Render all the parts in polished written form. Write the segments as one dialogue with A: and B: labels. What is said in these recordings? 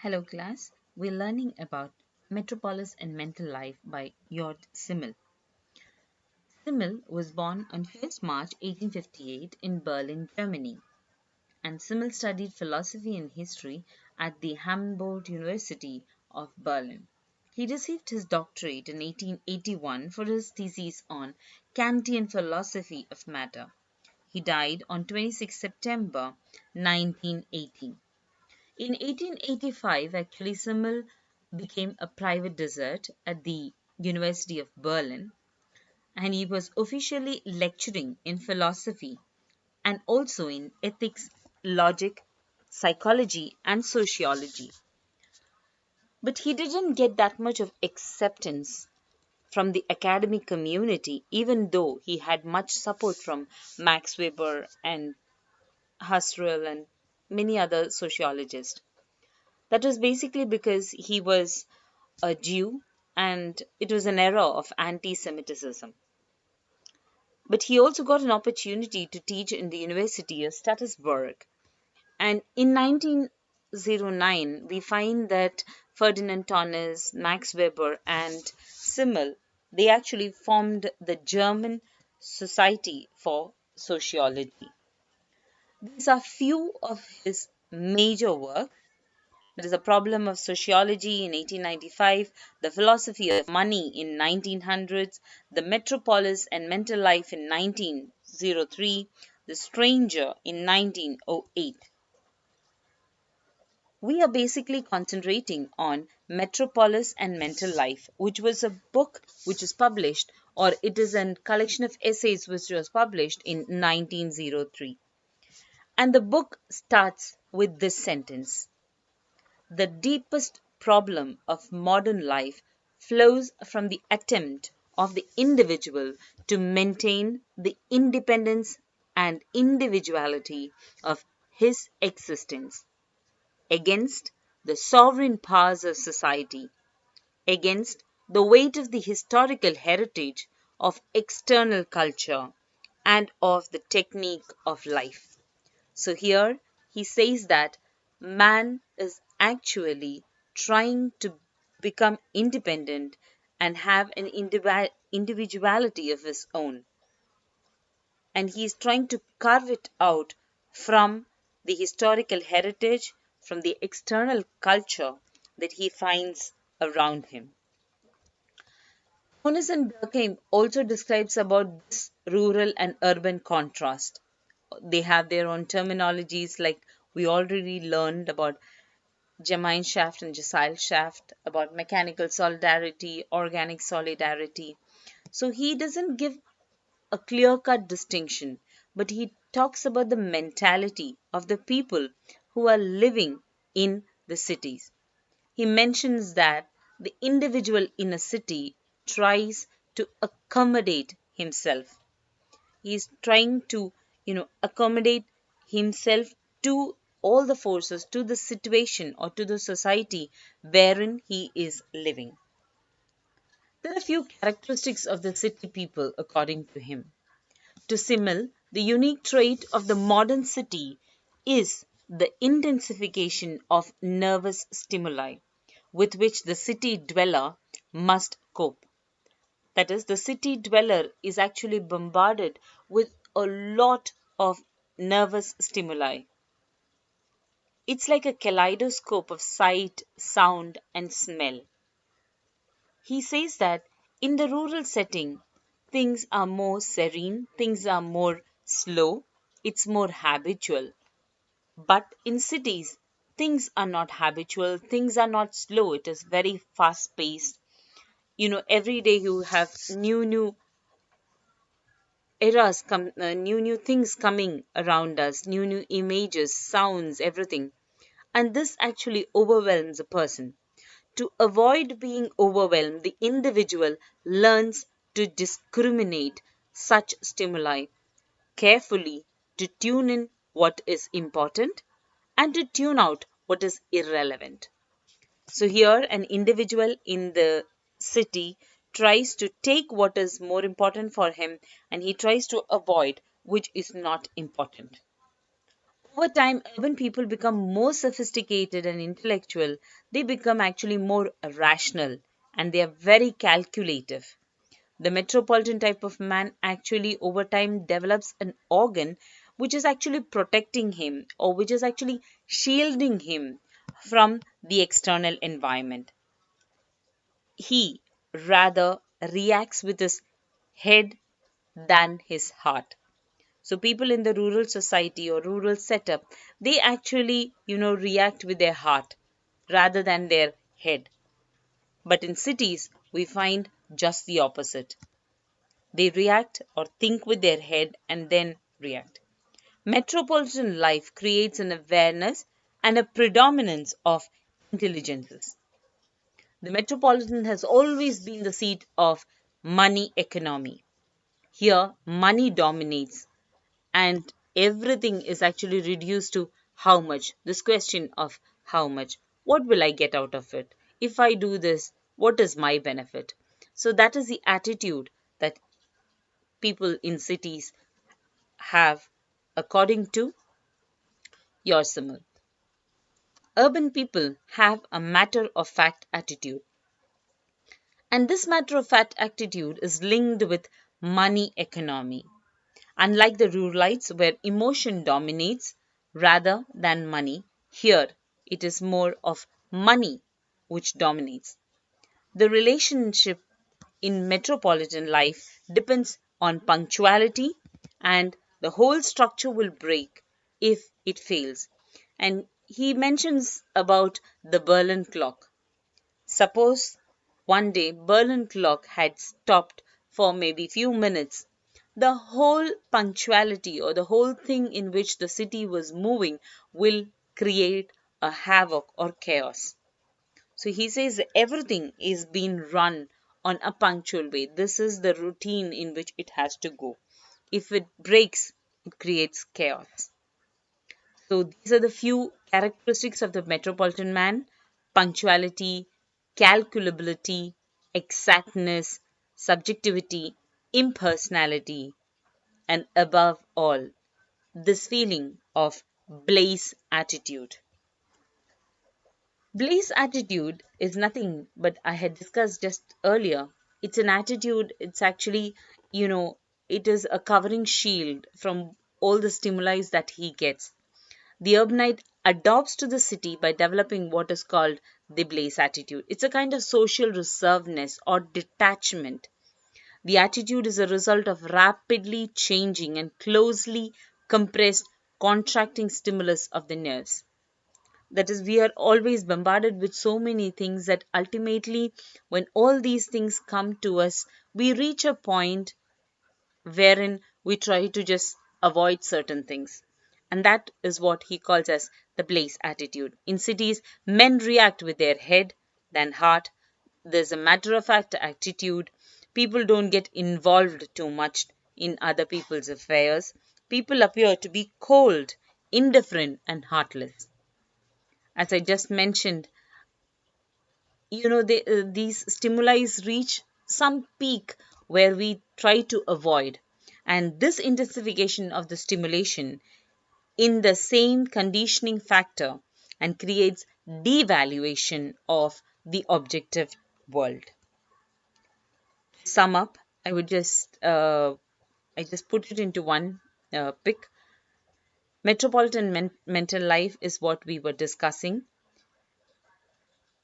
A: Hello class, we're learning about Metropolis and Mental Life by Simmel. Simmel was born on 1st March 1858 in Berlin, Germany, and Simmel studied philosophy and history at the Humboldt University of Berlin. He received his doctorate in 1881 for his thesis on Kantian philosophy of matter. He died on 26 September 1980. In 1885, actually, Simmel became a private dessert at the University of Berlin, and he was officially lecturing in philosophy and also in ethics, logic, psychology, and sociology. But he didn't get that much of acceptance from the academic community, even though he had much support from Max Weber and Husserl and many other sociologists. That was basically because he was a Jew and it was an era of anti Semitism. But he also got an opportunity to teach in the University of Strasbourg. And in 1909, we find that Ferdinand Tönnies, Max Weber, and Simmel, they actually formed the German Society for Sociology. These are few of his major works. There is a problem of sociology in 1895, the philosophy of money in 1900s, the metropolis and mental life in 1903, the stranger in 1908. We are basically concentrating on Metropolis and Mental Life, which was a book which was published, or it is a collection of essays which was published in 1903. And the book starts with this sentence: the deepest problem of modern life flows from the attempt of the individual to maintain the independence and individuality of his existence against the sovereign powers of society, against the weight of the historical heritage of external culture and of the technique of life. So here he says that man is actually trying to become independent and have an individuality of his own. And he is trying to carve it out from the historical heritage, from the external culture that he finds around him. Jonas and Durkheim also describes about this rural and urban contrast. They have their own terminologies, like we already learned about Gemeinschaft and Gesellschaft, about mechanical solidarity, organic solidarity. So he doesn't give a clear cut distinction, but he talks about the mentality of the people who are living in the cities. He mentions that the individual in a city tries to accommodate himself. He is trying to, accommodate himself to all the forces, to the situation or to the society wherein he is living. There are few characteristics of the city people according to him. To Simmel, the unique trait of the modern city is the intensification of nervous stimuli with which the city dweller must cope. That is, the city dweller is actually bombarded with a lot of nervous stimuli. It's like a kaleidoscope of sight, sound, and smell. He says that in the rural setting, things are more serene, things are more slow, it's more habitual. But in cities, things are not habitual, things are not slow, it is very fast paced. Every day you have new eras come, new things coming around us, new images, sounds, everything. And this actually overwhelms a person. To avoid being overwhelmed, the individual learns to discriminate such stimuli carefully, to tune in what is important and to tune out what is irrelevant. So here an individual in the city tries to take what is more important for him and he tries to avoid which is not important. Over time, urban people become more sophisticated and intellectual. They become actually more rational and they are very calculative. The metropolitan type of man actually over time develops an organ which is actually protecting him or which is actually shielding him from the external environment. He rather reacts with his head than his heart. So people in the rural society or rural setup, they actually, react with their heart rather than their head. But in cities, we find just the opposite. They react or think with their head and then react. Metropolitan life creates an awareness and a predominance of intelligences. The metropolitan has always been the seat of money economy. Here, money dominates and everything is actually reduced to how much. This question of how much. What will I get out of it? If I do this, what is my benefit? So that is the attitude that people in cities have according to your Simmel. Urban people have a matter of fact attitude. And this matter of fact attitude is linked with money economy. Unlike the ruralites, where emotion dominates rather than money, here it is more of money which dominates. The relationship in metropolitan life depends on punctuality, and the whole structure will break if it fails. And he mentions about the Berlin clock. Suppose one day Berlin clock had stopped for maybe few minutes. The whole punctuality or the whole thing in which the city was moving will create a havoc or chaos. So he says everything is being run on a punctual way. This is the routine in which it has to go. If it breaks, it creates chaos. So these are the few characteristics of the metropolitan man: punctuality, calculability, exactness, subjectivity, impersonality, and above all, this feeling of Blaze attitude. Blaze attitude is nothing but I had discussed just earlier. It's an attitude, it's actually, you know, it is a covering shield from all the stimuli that he gets. The urbanite adopts to the city by developing what is called the Blaze attitude. It's a kind of social reservedness or detachment. The attitude is a result of rapidly changing and closely compressed contracting stimulus of the nerves. That is, we are always bombarded with so many things that ultimately, when all these things come to us, we reach a point wherein we try to just avoid certain things. And that is what he calls as the Blaze attitude. In cities, men react with their head than heart. There's a matter of fact attitude. People don't get involved too much in other people's affairs. People appear to be cold, indifferent, and heartless. As I just mentioned, these stimuli reach some peak where we try to avoid. And this intensification of the stimulation in the same conditioning factor and creates devaluation of the objective world. To sum up, I would I just put it into one pick. Metropolitan mental life is what we were discussing.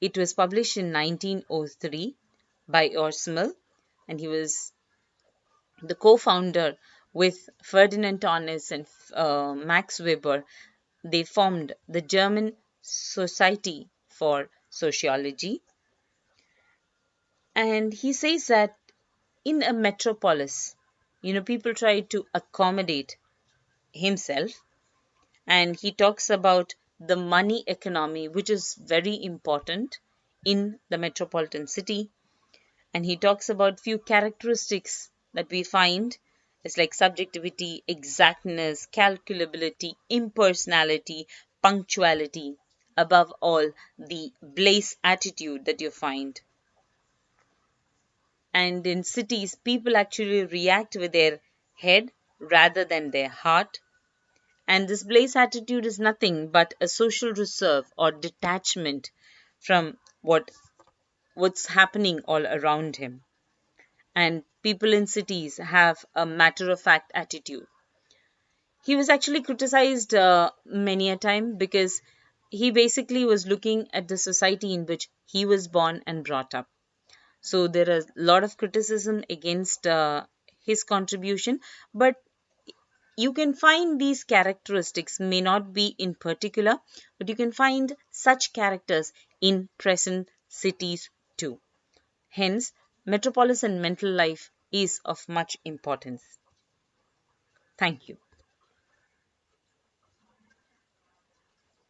A: It was published in 1903 by Simmel, and he was the co-founder with Ferdinand Tönnies and Max Weber. They formed the German Society for Sociology. And he says that in a metropolis, people try to accommodate himself. And he talks about the money economy, which is very important in the metropolitan city. And he talks about few characteristics that we find is like subjectivity, exactness, calculability, impersonality, punctuality, above all the Blaze attitude that you find. And in cities, people actually react with their head rather than their heart. And this Blaze attitude is nothing but a social reserve or detachment from what's happening all around him. And people in cities have a matter of fact attitude. He was actually criticized many a time because he basically was looking at the society in which he was born and brought up. So there is a lot of criticism against his contribution, but you can find these characteristics may not be in particular, but you can find such characters in present cities too. Hence, metropolis and mental life is of much importance. Thank you.